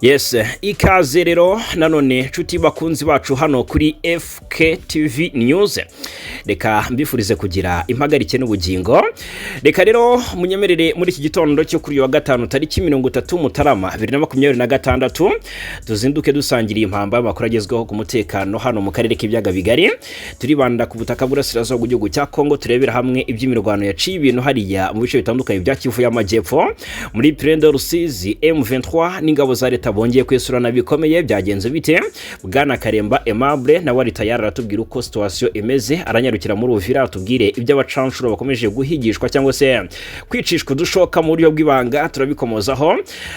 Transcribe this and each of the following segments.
Yes, ikaze rero nanone nshuti bakunzi bacu hano kuri FKTV News. Reka mbifurize kugira impagarike n'ubugingo. Reka rero munyemerere muri iki gitondo cyo kuri wa gatanu tariki 30 Mutarama 2026 tuzinduke dusangiriye impamba y'amakuru agezweho ku mutekano hano mu karere k'ibyaga bigari. Turibanda ku butaka burasirazuba bw'igihugu cya Kongo, turebera hamwe iby'imirwano yaciye ibintu hariya mu bice bitandukanye bya Kivu y'Amajyepfo, muri Prendo Rusizi M23 n'ingabo za leta bongeye kwesurana bikomeye. Byagenze bite? Bwana Karemba Aimable na wari tayari aratubwira uko situation imeze, aranyarukira muri Uvira atubwire iby'abacanshuro bakomeje guhigishwa cyangwa se kwicishwa dushoka mu buryo bw'ibanga, turabikomozaho.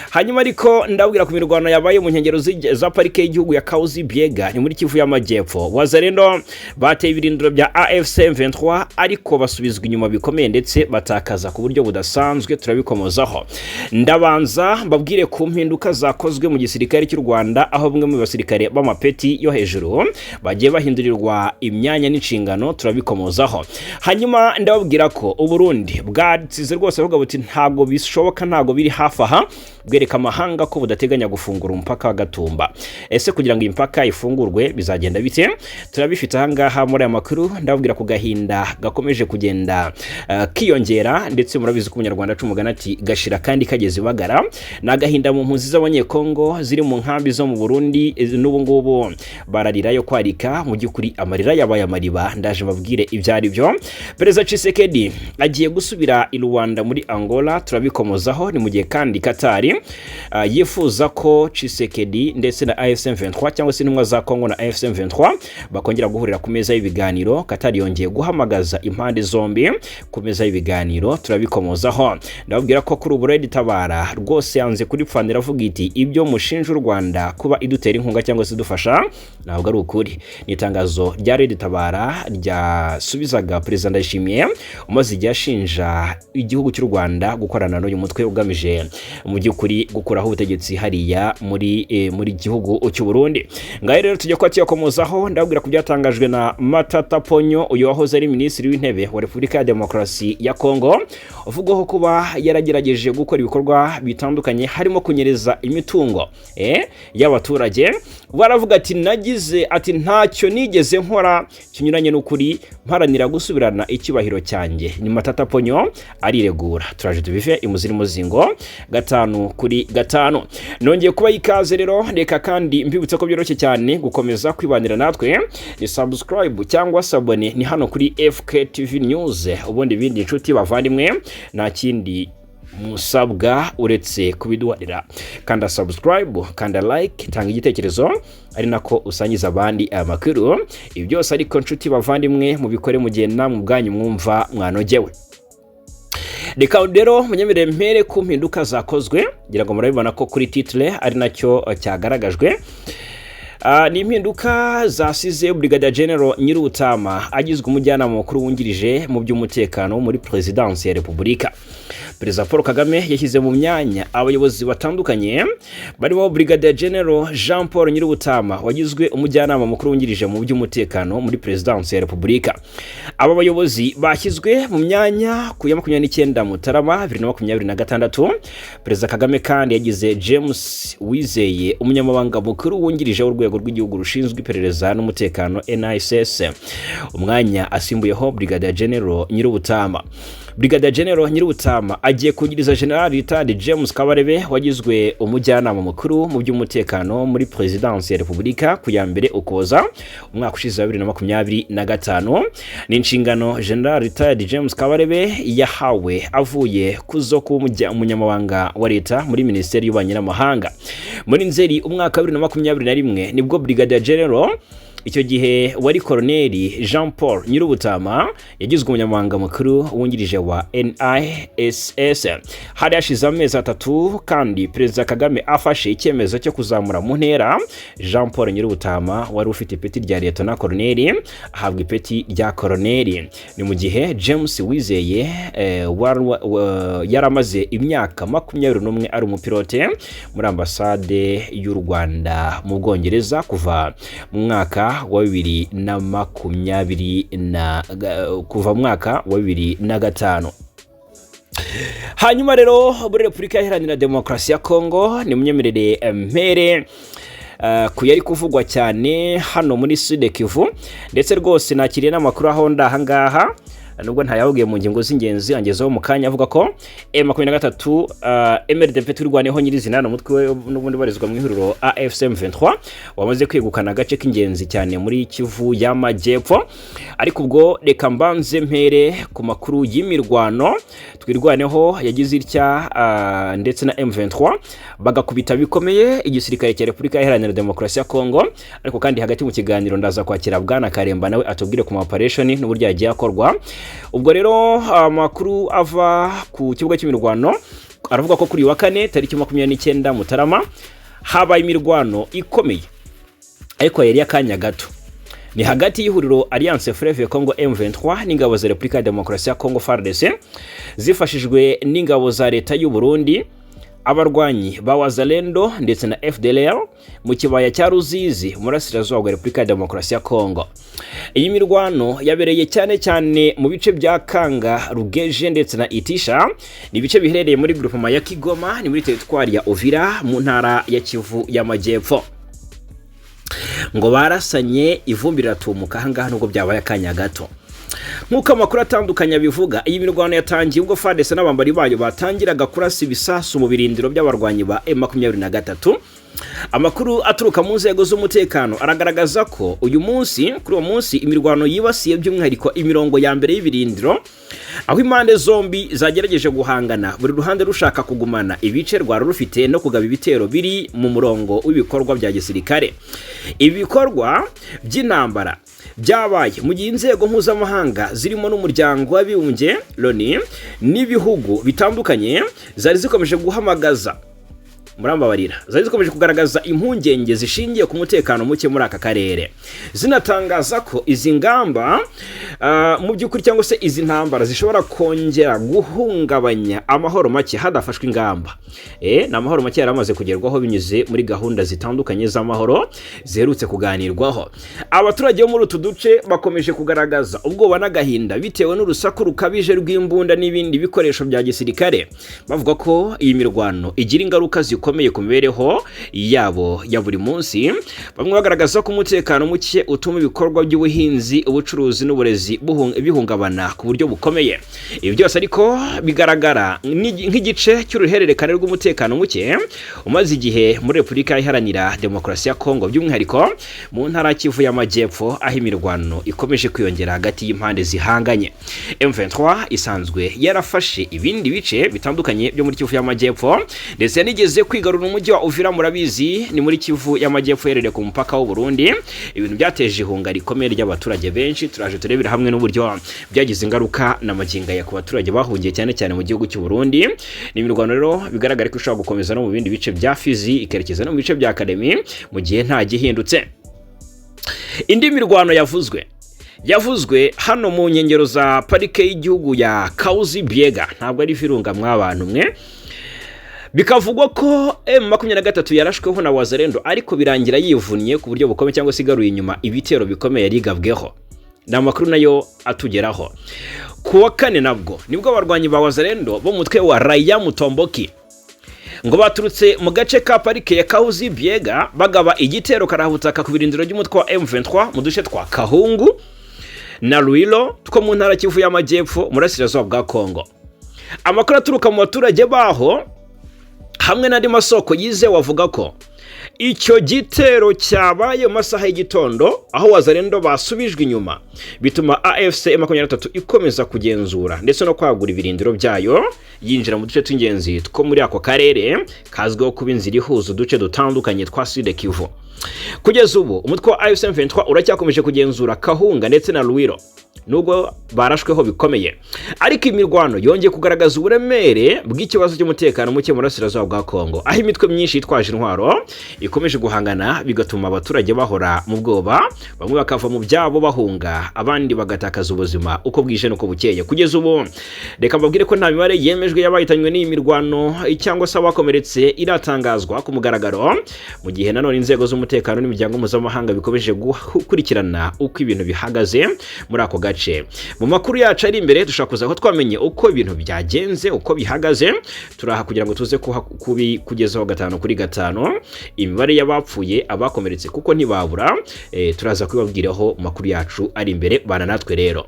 Hanyuma ariko ndabwira ku mirwano yabaye mu nkengero za parike y'igihugu ya Kauzi Biega ni muri Kivu y'Amajyepfo. Wazarendo bateye ibirindiro bya AFC M23 ariko basubizwa inyuma bikomeye ndetse batakaza ku buryo budasanzwe, turabikomozaho. Ndabanza mbabwire ku mpinduka zakozwe mu gisirikare cy'u Rwanda, aho bamwe mu basirikare b'amapeti yo hejuru bagiye bahindurirwa imyanya n'inshingano, turabikomozaho. Hanyuma ndababwira ko Uburundi bwatsize rwose avuga buti ntago bishoboka, ntago biri hafi aha, bwereka amahanga ko budateganya gufungura umupaka wa Gatumba. Ese kugira ngo impaka ifungurwe bizagenda bite? Turabifite ahangaha muri aya makuru. Ndababwira ku gahinda gakomeje kugenda kiyongera, ndetse murabizi ko umunyarwanda acumugana ati gashira kandi kageze bagara. Na gahinda mu mpunzi z'abanyekongo ziri mu nkambi zo mu Burundi n'ubu ngubu bararira yo kwarika, mu by'ukuri amarira yabaye amariba. Ndaje babwire ibyari byo. Perezida Tshisekedi agiye gusubira i Rwanda muri Angola, turabikomozaho. Ni mu gihe kandi Katari yifuza ko Tshisekedi ndetse na AFC M23 cyangwa se intumwa za Kongo na AFC M23 bakongera guhurira ku meza y'ibiganiro. Katari yongeye guhamagaza impande zombi ku meza y'ibiganiro, turabikomozaho. Ndababwira ko kuri ubu Tabara rwose yanze kuripfanira avuga iti ibyo mushinja u Rwanda kuba idutera inkunga cyangwa se dufasha ntabwo ari ukuri. Ni itangazo rya Tabara ryasubizaga Perezida Ndayishimiye umaze igihe ashinja igihugu cy'u Rwanda gukorana n'uyu mutwe ugamije mu by'ukuri gukuraho ubutegetsi hariya muri gihugu cy'u Burundi. Ngaho rero tujya kwa tiyakomozaho. Ndabwira ku byatangajwe na Matata Ponyo, uyu wahoze ari minisitiri w'intebe wa Repubulika ya Demokarasi ya Kongo, uvugaho kuba yaragerageje gukora ibikorwa bitandukanye harimo kunyereza imitungo y'abaturage. Baravuga ati nagize ati ntacyo nigeze nkora kinyuranye n'ukuri, mparanira gusubirana icyubahiro cyanjye. Ni Matata Ponyo ariregura. Turaje tubive imuziri muzingo 5 nongeye kuba ikaze rero. Reka kandi mbibutse ko byoroshye cyane gukomeza kwibanira natwe, ni subscribe cyangwa sabone ni hano kuri FKTV News. Ubundi bindi inshuti bavandimwe nta kindi musabwa uretse kubiduharira. Kanda subscribe, kanda like, tanga igitekerezo, ari nako usangiza abandi aya makuru. Ibi byose ariko inshuti bavandimwe mubikore mugenda mu bwanyu mwumva mwanogewe. Reka rero munyemerere mpere ku mpinduka zakozwe, ngira ngo murabibona ko kuri title ari nacyo cyagaragajwe. Ni impinduka zasize Brigadier General Nyirubutama agizwe umujyanama mukuru wungirije mu by'umutekano muri Presidence ya Repubulika. Perezida Paul Kagame yashyize mu myanya abayobozi batandukanye barimo Brigadier General Jean Paul Nyirubutama wagizwe umujyanama mukuru wungirije mu by'umutekano muri Presidence ya Repubulika. Aba bayobozi bashyizwe mu myanya ku ya 29 Mutarama 2026. Perezida Kagame kandi yagize James Wizeye umunyamabanga mukuru wungirije w'urwego rw'igihugu rushinzwe iperereza n'umutekano NISS, umwanya asimbuyeho Brigadier General Nyirubutama. Brigadier General Nyirubutama agiye kugiriza General Retired James Kabarebe wagizwe umujyanama mukuru mu by'umutekano muri Presidence ya Repubulika ku ya mbere Ukuboza umwaka ushize 2025. Ni inshingano General Retired James Kabarebe yahawe avuye kuzo ku umunyamabanga wa leta muri Minisiteri y'Ububanyi n'Amahanga. Muri Nzeri umwaka 2021 nibwo Brigadier General icyo gihe wari Colonel Jean Paul Nyirubutama yagizwe umunyamabanga mukuru wungirije wa NISS. Hari hashize amezi 3 kandi Perezida Kagame afashe icyemezo cyo kuzamura mu ntera Jean Paul Nyirubutama wari ufite ipeti rya Lieutenant Colonel ahabwa ipeti rya Colonel. Ni mu gihe James Wizeye yaramaze imyaka 21 ari umupilote muri ambasade y'u Rwanda mu Bwongereza kuva mu mwaka wa 2025. Hanyuma rero muri Repubulika Iharanira Demokarasi ya Kongo ni munyemerere mpere ku yari kuvugwa cyane hano muri Sud Kivu, ndetse rwose nakiriye n'amakuru aho ndahangaha nubwo ntayavugiye mu ngingo z'ingenzi angezeho mu kanya avuga ko M23 MRDP turwaneho nyirizina n'umutwe n'ubundi barizwa mu ihuriro AFC M23 wamaze kwegukana agace k'ingenzi cyane muri Kivu y'Amajyepfo. Ariko ubwo reka mbanze mpere ku makuru y'imirwano twirwaneho yagize itya ndetse na M23 bagakubita bikomeye igisirikare cya Repubulika Iharanira Demokarasi ya Kongo. Ariko kandi hagati mu kiganiro ndaza kwakira Bwana Karemba nawe atubwire ku operation n'uburyo yagiye akorwa. Ubwo rero amakuru ava ku kibuga cy'imirwano aravuga ko kuri wa kane tariki 29 Mutarama habaye imirwano ikomeye ariko yari yakanya gato. Ni hagati y'ihuriro Alliance Fleuve Congo M23 n'ingabo za Repubulika ya Demokarasi ya Kongo FARDC zifashijwe n'ingabo za leta y'u Burundi, abarwanyi ba Wazalendo ndetse na FDLR mu kibaya cya Ruzizi murasirazuba wa Repubulika ya Demokarasi ya Kongo. Iyi mirwano yabereye cyane mu bice bya Kanga, Rugeje ndetse na Itisha, ni bice biherereye muri groupement ya Kigoma, ni muri territoire ya Uvira mu ntara ya Kivu y'Amajyepfo. Ngo barasanye ivumbi riratumuka ahangaha nubwo byabaye akanya gato. Nkuko amakuru atandukanye bivuga, iyi mirwano yatangiye ubwo FARDC n'abambari bayo batangiraga kurasa ibisasu mu birindiro by'abarwanyi ba M23. Amakuru aturuka mu nzego z'umutekano aragaragaza ko kuri uwo munsi imirwano yibasiye by'umwihariko imirongo ya mbere y'ibirindiro, aho impande zombi zagerageje guhangana, buri ruhande rushaka kugumana ibice rwari rufite no kugaba ibitero biri mu murongo w'ibikorwa bya gisirikare. Ibikorwa by'intambara byabaye mu gihe inzego mpuzamahanga zirimo n'umuryango w'abibumbye LONU n'ibihugu bitandukanye zari zikomeje guhamagaza zari zikomeje kugaragaza impungenge zishingiye ku mutekano muke muri aka karere, zinatangaza ko izi ngamba mu by'ukuri cyangwa se izi ntambara zishobora kongera guhungabanya amahoro make hadafashwe ingamba. Ni amahoro make yaramaze kugerwaho binyuze muri gahunda zitandukanye z'amahoro ziherutse kuganirwaho. Abaturage bo muri utu duce bakomeje kugaragaza ubwoba n'agahinda bitewe n'urusaku rukabije rw'imbunda n'ibindi bikoresho bya gisirikare, bavuga ko iyi mirwano igira ingaruka zikomeye ku mibereho yabo ya buri munsi. Bamwe bagaragaza ko umutekano muke utuma ibikorwa by'ubuhinzi, ubucuruzi n'uburezi bihungabana ku buryo bukomeye. Ibi byose ariko bigaragara nk'igice cy'uruhererekane rw'umutekano muke umaze igihe muri Repubulika Iharanira Demokarasi ya Kongo, by'umwihariko mu ntara Kivu y'Amajyepfo, aho imirwano ikomeje kwiyongera hagati y'impande zihanganye. M23 isanzwe yarafashe ibindi bice bitandukanye byo muri Kivu y'Amajyepfo ndetse yanigeze kwigarura umujyi wa Uvira, murabizi ni muri Kivu y'Amajyepfo yerere ku mupaka w'u Burundi. Ibintu byateje ihunga rikomeye ry'abaturage benshi, turaje turebera hamwe n'uburyo byagize ingaruka n'amaginga ya ku baturage bahungiye cyane mu gihugu cy'u Burundi. Ni imirwano rero bigaragara ko ishobora gukomeza no mu bindi bice bya Fizi ikerekeza no mu bice bya Academy mu gihe nta gihindutse. Indi mirwano yavuzwe hano mu nkengero za parike y'igihugu ya Kahuzi-Biega, ntabwo ari Virunga mw'abantu mwe. Bikavugwa ko M23 yarashweho na Wazalendo ariko birangira yivunye ku buryo bukomeye cyangwa sigaruye inyuma ibitero bikomeye yarigabweho. Na makuru nayo atugeraho. Kuwa kane nabwo nibwo abarwanyi ba Wazalendo bo mutwe wa Raya Mutomboki ngo baturutse mu gace ka parike ya Kahuzi-Biega bagaba igitero karahutaka ku birindiro by'umutwe wa M23 mu duce twa Kahungu na Ruilo two mu ntara Kivu y'Amajyepfo murasirazuba bwa Kongo. Amakuru aturuka mu baturage baho hamwe n'andi masoko yizewe avuga ko icyo gitero cyabaye mu masaha y'igitondo aho Wazalendo basubijwe inyuma, bituma AFC M23 ikomeza kugenzura ndetse no kwagura ibirindiro byayo, yinjira mu duce tw'ingenzi two muri ako karere kazwiho kuba inzira ihuza uduce dutandukanye twa Sud Kivu. Kugeza ubu umutwe wa AFC M23 uracyakomeje kugenzura Kahunga ndetse na Ruilo nubwo barashweho bikomeye, ariko imirwano yongeye kugaragaza uburemere bw'ikibazo cy'umutekano muke mu burasirazuba bwa Kongo, aho imitwe myinshi yitwaje intwaro ikomeje guhangana, bigatuma abaturage bahora mu bwoba, bamwe bakava mu byabo bahunga, abandi bagatakaza ubuzima uko bwije nuko bukeye. Kugeza ubu reka mbabwire ko nta mibare yemeje y'amajwi y'abahitanywe n'iyi mirwano cyangwa se abakomeretse iratangazwa ku mugaragaro, mu gihe nanone inzego z'umutekano n'imiryango mpuzamahanga bikomeje gukurikirana uko ibintu bihagaze muri ako gace. Mu makuru yacu ari imbere dushaka kuza ko twamenye uko ibintu byagenze, uko bihagaze, turaha kugira ngo tuze kugezaho 5 kuri 5 imibare y'abapfuye, abakomeretse kuko ntibabura, turaza kubabwiraho makuru yacu ari imbere. Bana natwe rero.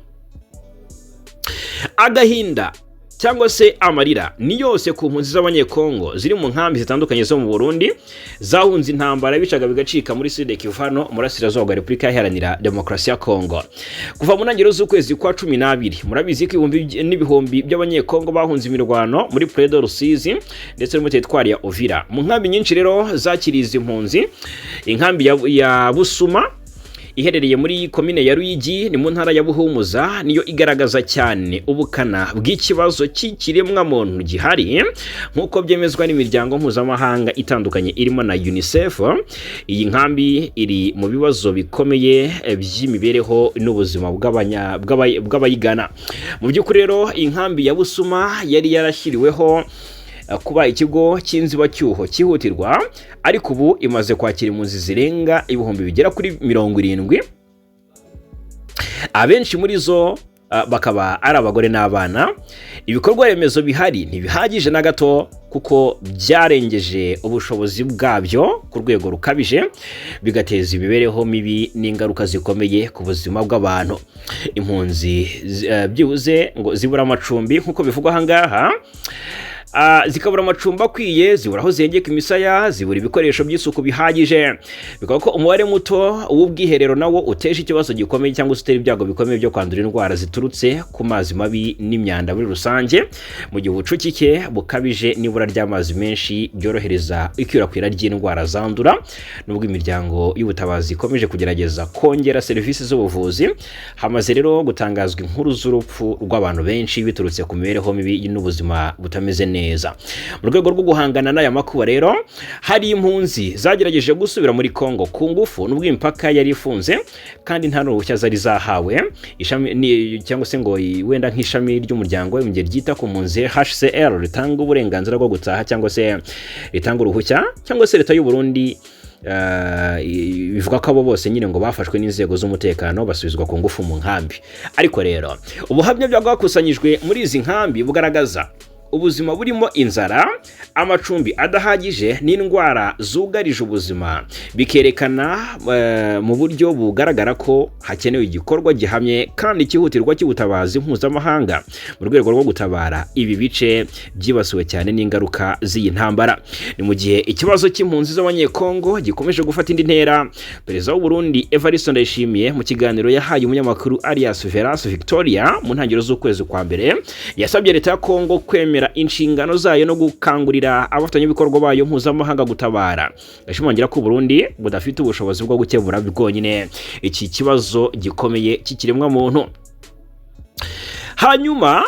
Agahinda cyangwa se amarira ni yose ku mpunzi z'abanyekongo ziri mu nkambi zitandukanye zo mu Burundi zahunze intambara bicaga bigacika muri Sud Kivu murasirazuba wa Repubulika Iharanira Demokarasi ya Kongo. Kuva mu ntangiriro z'ukwezi kwa 12 murabizi ko ibihumbi by'abanyekongo bahunze imirwano muri Predo Rusizi ndetse no mu teritwari ya Uvira. Mu nkambi nyinshi rero zakiriza impunzi, inkambi ya Busuma iherereye muri komine ya Ruyigi ni mu ntara ya Buhumuza, niyo igaragaza cyane ubukana bw'ikibazo cy'ikiremwa muntu gihari nk'uko byemezwa n'imiryango mpuzamahanga itandukanye irimo na UNICEF. Iyi nkambi iri mu bibazo bikomeye by'imibereho n'ubuzima bw'abayigana. Mu by'ukuri rero inkambi ya Busuma yari yarashyiriweho kuba ikigo cy'inzibacyuho cyihutirwa, ariko ubu imaze kwakira impunzi zirenga ibihumbi bigera kuri 70. Abenshi muri zo bakaba ari abagore n'abana. Ibikorwa remezo bihari ntibihagije na gato kuko byarengeje ubushobozi bwabyo ku rwego rukabije, bigateza imibereho mibi n'ingaruka zikomeye ku buzima bw'abantu. Impunzi byibuze ngo zibura amacumbi nk'uko bivugwa aha ngaha, zikabura amacumbi akwiye, zibura aho zengeka imisaya, zibura ibikoresho by'isuku bihagije. Bikaba ko umubare muto w'ubwiherero nawo uteje ikibazo gikomeye cyangwa utera ibyago bikomeye byo kwandura indwara ziturutse ku mazi mabi n'imyanda muri rusange, mu gihe ubucucike bukabije n'ibura ry'amazi menshi byorohereza ikwirakwira ry'indwara zandura. Nubwo imiryango y'ubutabazi ikomeje kugerageza kongera serivisi z'ubuvuzi, hamaze rero gutangazwa inkuru z'urupfu rw'abantu benshi biturutse ku mibereho mibi n'ubuzima butameze neza. Mu rwego rwo guhangana n'aya makuba rero, hari impunzi zagerageje gusubira muri Kongo ku ngufu n'ubwo imipaka yari ifunze kandi nta n'uruhushya zari zahawe. Ishami cyangwa se ngo wenda nk'ishami ry'umuryango w'impunzi ryita ku mpunzi HCR ritanga uburenganzira bwo gutaha cyangwa se ritanga uruhushya, cyangwa se leta y'u Burundi bivuga ko abo bose nyine ngo bafashwe n'inzego z'umutekano basubizwa ku ngufu mu nkambi. Ariko rero ubuhamya bwakusanyijwe muri izi nkambi bugaragaza ubuzima burimo inzara, amacumbi adahagije n'indwara zugarije ubuzima, bikerekana mu buryo bugaragara ko hakenewe igikorwa gihamye kandi cyihutirwa cy'ubutabazi mpuzamahanga mu rwego rwo gutabara ibi bice byibasiwe cyane n'ingaruka z'iyi ntambara. Ni mu gihe ikibazo cy'impunzi z'abanyekongo gikomeje gufata indi ntera, Perezida w'u Burundi Evariste Ndayishimiye mu kiganiro yahaye umunyamakuru Alias Veras Victoria mu ntangiriro z'ukwezi kwa mbere, yasabye leta ya Kongo kwemera inshingano zayo no gukangurira abafatanyabikorwa bayo mpuzamahanga gutabara. Gashimangira ko Burundi budafite ubushobozi bwo gukemura bwonyine iki kibazo gikomeye cy'ikiremwa muntu. Hanyuma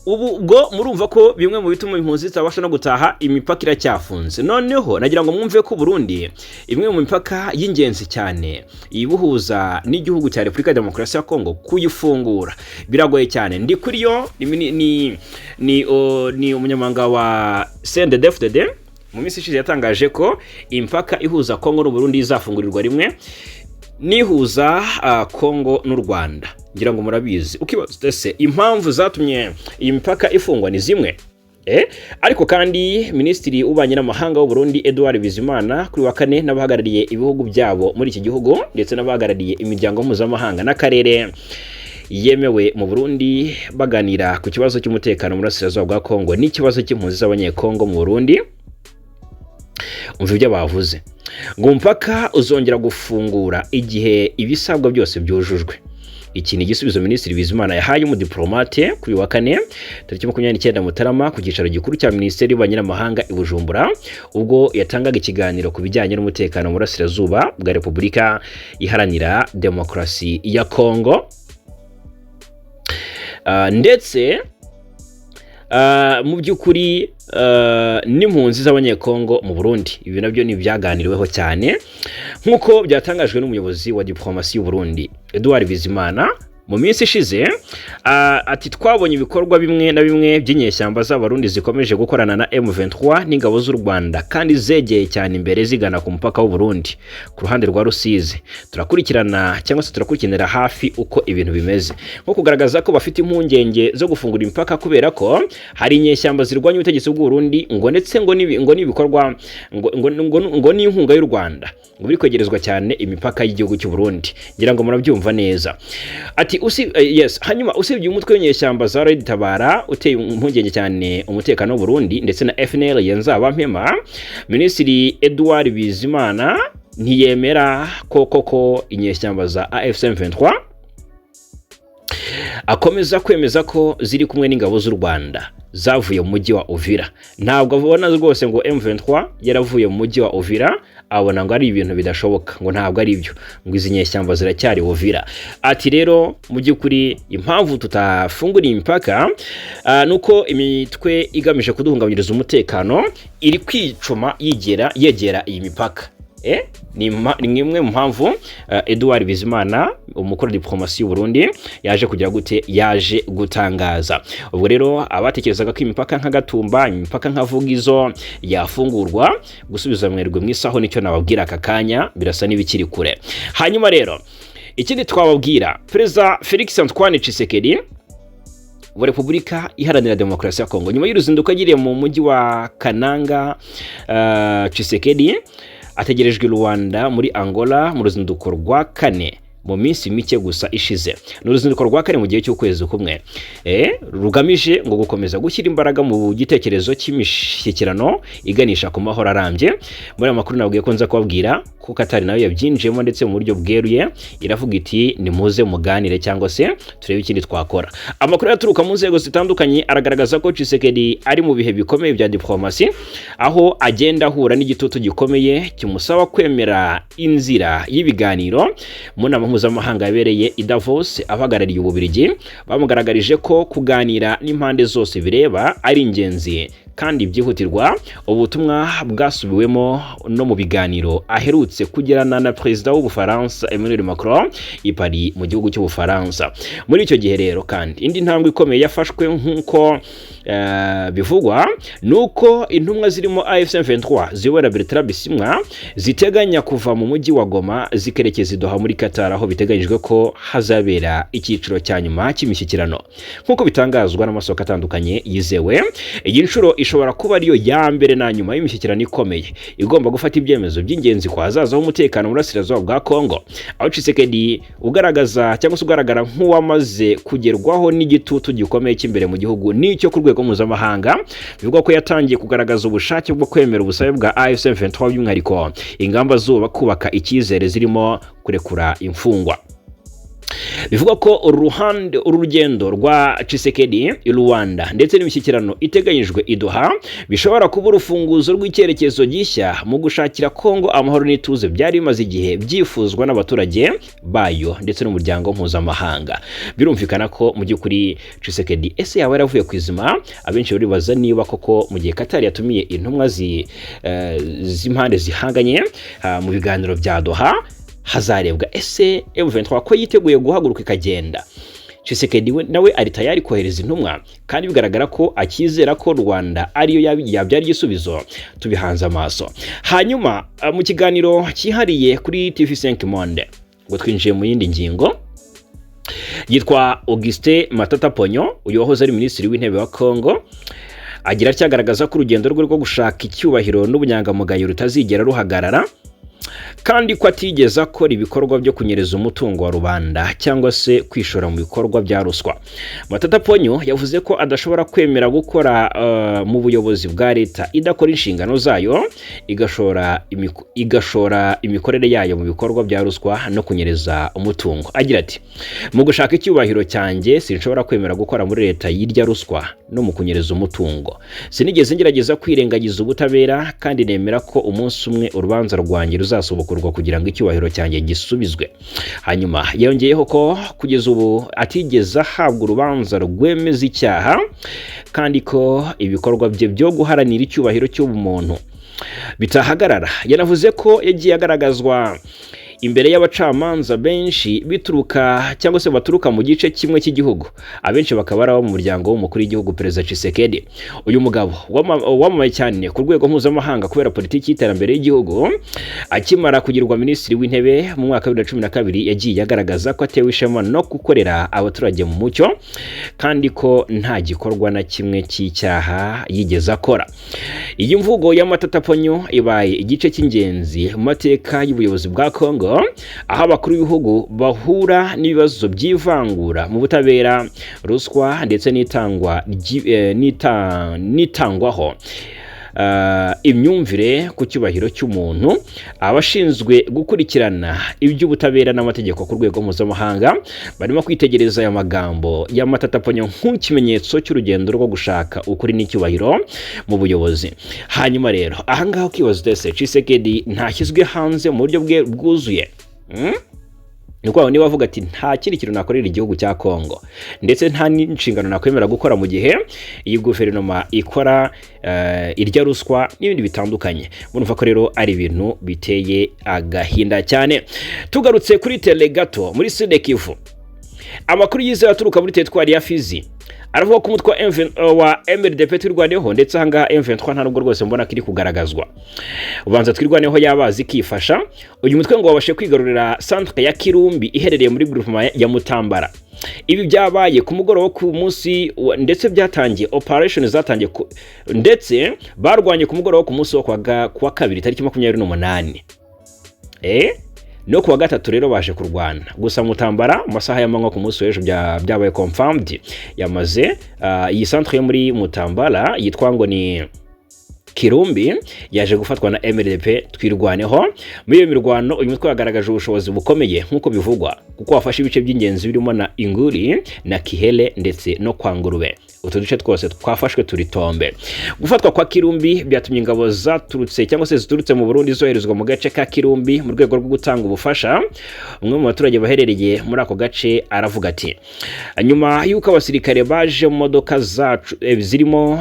ubwo murumva ko bimwe mu bituma impunzi zitabasha no gutaha, imipaka iracyafunze. Noneho nagira ngo mwumve ko Burundi imwe mu mipaka y'ingenzi cyane ibuhuza n'igihugu cya Repubulika Demokarasi ya Kongo kuyifungura biragoye cyane. Ndi kuri yo ni umunyamanga wa CNDD-FDD mu minsi ishize yatangaje ko impaka ihuza Kongo n'u Burundi izafungurirwa rimwe nihuza Kongo n'u Rwanda. Ngira ngo murabizi ukibaze impamvu zatumye iyi mipaka ifungwa ni zimwe, ariko kandi Minisitiri w'Ububanyi n'Amahanga w'u Burundi Edouard Bizimana kuri wa kane n'abahagarariye ibihugu byabo muri iki gihugu ndetse n'abahagarariye imiryango mpuzamahanga n'akarere yemewe mu Burundi baganira ku kibazo cy'umutekano mu burasirazuba bwa Kongo n'ikibazo cy'impunzi z'abanyekongo mu Burundi. Umva ibyo bavuze ngo umupaka uzongera gufungura igihe ibisabwa byose byujujwe. Iki ni igisubizo Minisitiri Bizimana yahaye umudiplomate kuri wa kane tariki 29 Mutarama ku cyicaro gikuru cya Minisiteri y'Ububanyi n'Amahanga i Bujumbura, ubwo yatangaga ikiganiro ku bijyanye n'umutekano mu burasirazuba bwa Repubulika Iharanira Demokarasi ya Kongo. Ndetse mu by'ukuri n'impunzi z'abanyekongo mu Burundi. Ibi nabyo ni byaganiriweho cyane nk'uko byatangajwe n'umuyobozi wa diplomasi y'u Burundi Edouard Bizimana mu minsi ishize ati twabonye ibikorwa bimwe na bimwe by'inyeshyamba z'abarundi zikomeje gukorana na M23 n'ingabo z'u Rwanda kandi zegeye cyane imbere zigana ku mupaka w'u Burundi ku ruhande rwa Rusizi. Turakurikirana cyangwa se turakurikiranira hafi uko ibintu bimeze, nko kugaragaza ko bafite impungenge zo gufungura imipaka kubera ko hari inyeshyamba zirwanya ubutegetsi bw'u Burundi ngo ndetse ngo n'ibikorwa ngo n'inkunga y'u Rwanda ngo biri kwegerezwa cyane imipaka y'igihugu cy'u Burundi. Ngira ngo murabyumva neza. Ati hanyuma usibye umutwe w'inyeshyamba za Red Tabara uteye impungenge cyane umutekano w'u Burundi ndetse na FNL Nzabampema, Minisitiri Edouard Bizimana ntiyemera ko inyeshyamba za AFC M23 akomeza kwemeza ko ziri kumwe n'ingabo z'u Rwanda zavuye mu mujyi wa Uvira. Ntabwo abona rwose ngo M23 yaravuye mu mujyi wa Uvira, abona ngo ari ibintu bidashoboka, ngo ntabwo ari byo, ngo izi nyeshyamba ziracyari Uvira. Ati rero mu by'ukuri impamvu tutafungura imipaka nuko imitwe igamije kuduhungabanyiriza umutekano iri kwicuma yegera iyi mipaka. Ni imwe mu mpamvu Edouard Bizimana umukuru diplomasi y'u Burundi yaje gutangaza. Ubwo rero abatekerezaga ko imipaka nka Gatumba, imipaka nka Vugizo yafungurwa, gusubiza mwerwe mwisaho nicyo nababwira aka kanya birasa n'ibikiri kure. Hanyuma rero ikindi twababwira, Perezida Felix Antoine Tshisekedi wa Repubulika Iharanira Demokarasi ya Kongo, nyuma y'uruzinduko agiriye mu mujyi wa Kananga, Tshisekedi ategerejwe Rwanda muri Angola mu ruzinduko rwa kane mu minsi mike gusa ishize. N'uruzinduko rwa kane mu gihe cy'ukwezi kumwe rugamije ngo gukomeza gushyira imbaraga mu gitekerezo cy'imishyikirano iganisha ku mahoro arambye. Muri amakuru nabwiye ko nza kubabwira ko Katari nayo yabyinjiyemo ndetse mu buryo bweruye, iravuga iti nimuze muganire cyangwa se turebe ikindi twakora. Amakuru yaturuka mu nzego zitandukanye aragaragaza ko Tshisekedi ari mu bihe bikomeye bya diplomasi, aho agenda ahura n'igitutu gikomeye kimusaba kwemera inzira y'ibiganiro mu nama mpuzamahanga yabereye i Davos. Abahagarariye Ububiligi bamugaragarije ko kuganira n'impande zose bireba ari ingenzi kandi byihutirwa. Ubutumwa bwasubiwemo no mu biganiro aherutse kugirana na Perezida w'Ubufaransa Emmanuel Macron i Paris mu gihugu cy'Ubufaransa. Muri icyo gihe rero kandi indi ntambwe ikomeye yafashwe nk'uko bivugwa nuko intumwa zirimo AFC M23 ziwera Bertrand Bisimwa ziteganya kuva mu mujyi wa Goma zikerekeza Doha muri Qatar, aho biteganyijwe ko hazabera icyiciro cya nyuma cy'imishyikirano. Nk'uko bitangazwa n'amasoko atandukanye yizewe, iyi nshuro ishobora kuba ariyo ya mbere na nyuma y'imishyikirano ikomeye igomba gufata ibyemezo by'ingenzi kwa hazaza h'umutekano mu burasirazuba bwa Kongo, aho Tshisekedi ugaragara nk'uwamaze kugerwaho n'igitutu gikomeye cy'imbere mu gihugu n'icyo ku rwego mpuzamahanga. Bivugwa ko yatangiye kugaragaza ubushake bwo kwemera ubusabe bwa AFC M23 by'umwihariko ingamba zo kubaka icyizere zirimo kurekura imfungwa. Bivugwa ko urugendo rwa Tshisekedi i Rwanda ndetse n'imishyikirano iteganyijwe i Doha bishobora kuba urufunguzo rw'icyerekezo gishya mu gushakira Kongo amahoro n'ituze byari bimaze igihe byifuzwa n'abaturage bayo ndetse n'umuryango mpuzamahanga. Birumvikana ko mu by'ukuri Tshisekedi ese yaba yaravuye ku izima. Abenshi baribaza niba koko mu gihe Qatar yatumiye intumwa z'impande zihanganye mu biganiro bya Doha hazarebwa ese M23 ko yiteguye guhaguruka ikagenda. Tshisekedi nawe ari tayari kohereza intumwa kandi bigaragara ko akizera ko Rwanda ariyo yabyari igisubizo. Tubihanze amaso. Hanyuma mu kiganiro cyihariye kuri TV5 Monde ngo twinjiye mu yindi ngingo, yitwa Augustin Matata Ponyo, uyu wahoze ari minisitiri w'intebe wa Kongo, agira cyagaragaza ko urugendo rwe rwo gushaka icyubahiro n'ubunyangamugayo rutazigera ruhagarara kandi ko atigeze akora ibikorwa byo kunyereza umutungo wa rubanda cyangwa se kwishora mu bikorwa bya ruswa. Matata Ponyo yavuze ko adashobora kwemera gukora mu buyobozi bwa leta idakora inshingano zayo, igashora imikorere yayo mu bikorwa bya ruswa no kunyereza umutungo. Agira ati, mu gushaka icyubahiro cyanjye sinshobora kwemera gukora muri leta yirya ruswa no mu kunyereza umutungo. Sinigeze ngerageza kwirengagiza ubutabera kandi nemera ko umunsi umwe urubanza rwanjye ruzasobokorwa kugira ngo icyubahiro cyanjye gisubizwe. Hanyuma yongeyeho ko kugeza ubu atigeze ahabwa urubanza rwemeza icyaha kandi ko ibikorwa bye byo guharanira icyubahiro cy'ubumuntu bitahagarara. Yanavuze ko yagiye agaragazwa imbere y'abacamanza benshi bituruka cyangwa se baturuka mu gice kimwe cy'igihugu, abenshi bakaba ari abo mu muryango w'umukuru w'igihugu Perezida Tshisekedi. Uyu mugabo wamamaye cyane ku rwego mpuzamahanga kubera politiki y'iterambere y'igihugu, akimara kugirwa minisitiri w'intebe mu mwaka wa 2012 yagiye agaragaza ko atewe ishema no gukorera abaturage mu mucyo kandi ko nta gikorwa na kimwe cy'icyaha yigeze akora. Iyi mvugo y'amatataponyo ibaye igice cy'ingenzi mu mateka y'ubuyobozi bwa Kongo, aho abakuru b'ibihugu bahura n'ibibazo by'ivangura mu butabera, ruswa ndetse n'itangwaho imyumvire ku cyubahiro cy'umuntu. Abashinzwe gukurikirana iby'ubutabera n'amategeko ku rwego mpuzamahanga barimo kwitegereza aya magambo y'amatataponyo nk'ikimenyetso cy'urugendo rwo gushaka ukuri n'icyubahiro mu buyobozi. Hanyuma rero ahangaho kibazo dese Tshisekedi ntashyizwe hanze mu buryo bwe bwuzuye. Niko niba avuga ati nta kindi kintu nakorera igihugu cya Kongo ndetse nta n'inshingano nakwemera gukora mu gihe iyi guverinoma ikora irya ruswa n'ibindi bitandukanye. Murumva ko rero ari ibintu biteye agahinda cyane. Tugarutse kuri Telegato muri Sud Kivu, amakuru yizewe aturuka muri teritwari ya Fizi aravuga ko umutwe wa MRDP twirwaneho, ndetse ahangaha M23 nta nubwo rwose mbona kiri kugaragazwa. Ubanza twirwaneho yabazi kifasha. Uyu mutwe ngo wabashe kwigarurira centre ya Kirumbi iherereye muri groupement ya Mutambara. Ibi byabaye ku mugoroba ku munsi, ndetse byatangiye operation zatangiye ndetse barwanye ku mugoroba ku munsi wo kwa kabiri tariki 28. No kuwa gatatu rero baje kurwana. Gusa Mutambara mu masaha y'amanywa ku munsi w'ejo byabaye confirmed yamaze iyi centre yo muri Mutambara yitwa ngo ni Kirumbi yaje gufatwa na MRDP twirwaneho. Muri iyo mirwano uyu mutwe wagaragaje ubushobozi bukomeye nk'uko bivugwa, kuko wafashe ibice by'ingenzi birimo na Inguri na Kihele ndetse no kwa Ngurube. Utu duce twose twafashwe turi Tombe. Gufatwa kwa Kirumbi byatumye ingabo zaturutse cyangwa se ziturutse mu Burundi zoherezwa mu gace ka Kirumbi mu rwego rwo gutanga ubufasha. Umwe mu baturage baherereye muri ako gace aravuga ati, nyuma y'uko abasirikare baje mu modoka zacu zirimo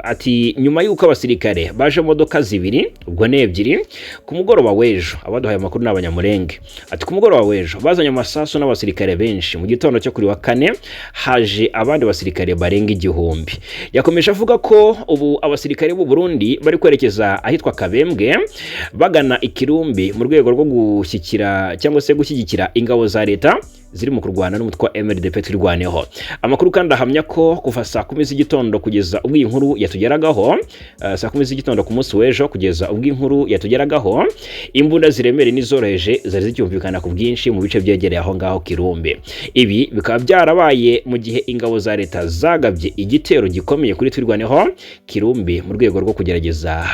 ati nyuma y'uko abasirikare baje mu modoka zibiri, ubwo ne ebyiri, ku mugoroba w'ejo, abaduhaye amakuru n'abanyamurenge, ati ku mugoroba w'ejo bazanye amasasu n'abasirikare benshi. Mu gitondo cyo kuri wa kane haje abandi basirikare barenga 1000. Yakomeje avuga ko ubu abasirikare b'u Burundi bari kwerekeza ahitwa Kabembwe bagana Ikirumbi mu rwego rwo gushyikira cyangwa se gushyigikira ingabo za leta ziri mu kurwana n'umutwe wa MRDP twirwaneho. Amakuru kandi ahamya ko kuva saa 10 z'igitondo kugeza ubwo inkuru yatugeragaho, saa 10 z'igitondo ku munsi w'ejo kugeza ubwo inkuru yatugeragaho, imbunda ziremere n'izoroheje zari zicyumvikana ku bwinshi mu bice byegereye aho ngaho Kirumbi. Ibi bikaba byarabaye mu gihe ingabo za leta zagabye igitero gikomeye kuri twirwaneho Kirumbi mu rwego rwo kugerageza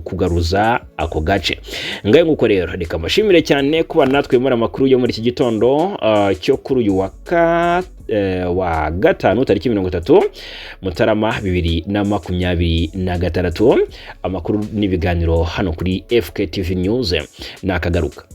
kugaruza ako gace. Ngaye nguko rero reka mashimire cyane kuba natwe muri amakuru yo muri iki gitondo cyo kuri uyu wa gatanu tariki 30 Mutarama 2026. Amakuru n'ibiganiro hano kuri FK TV News nakagaruka.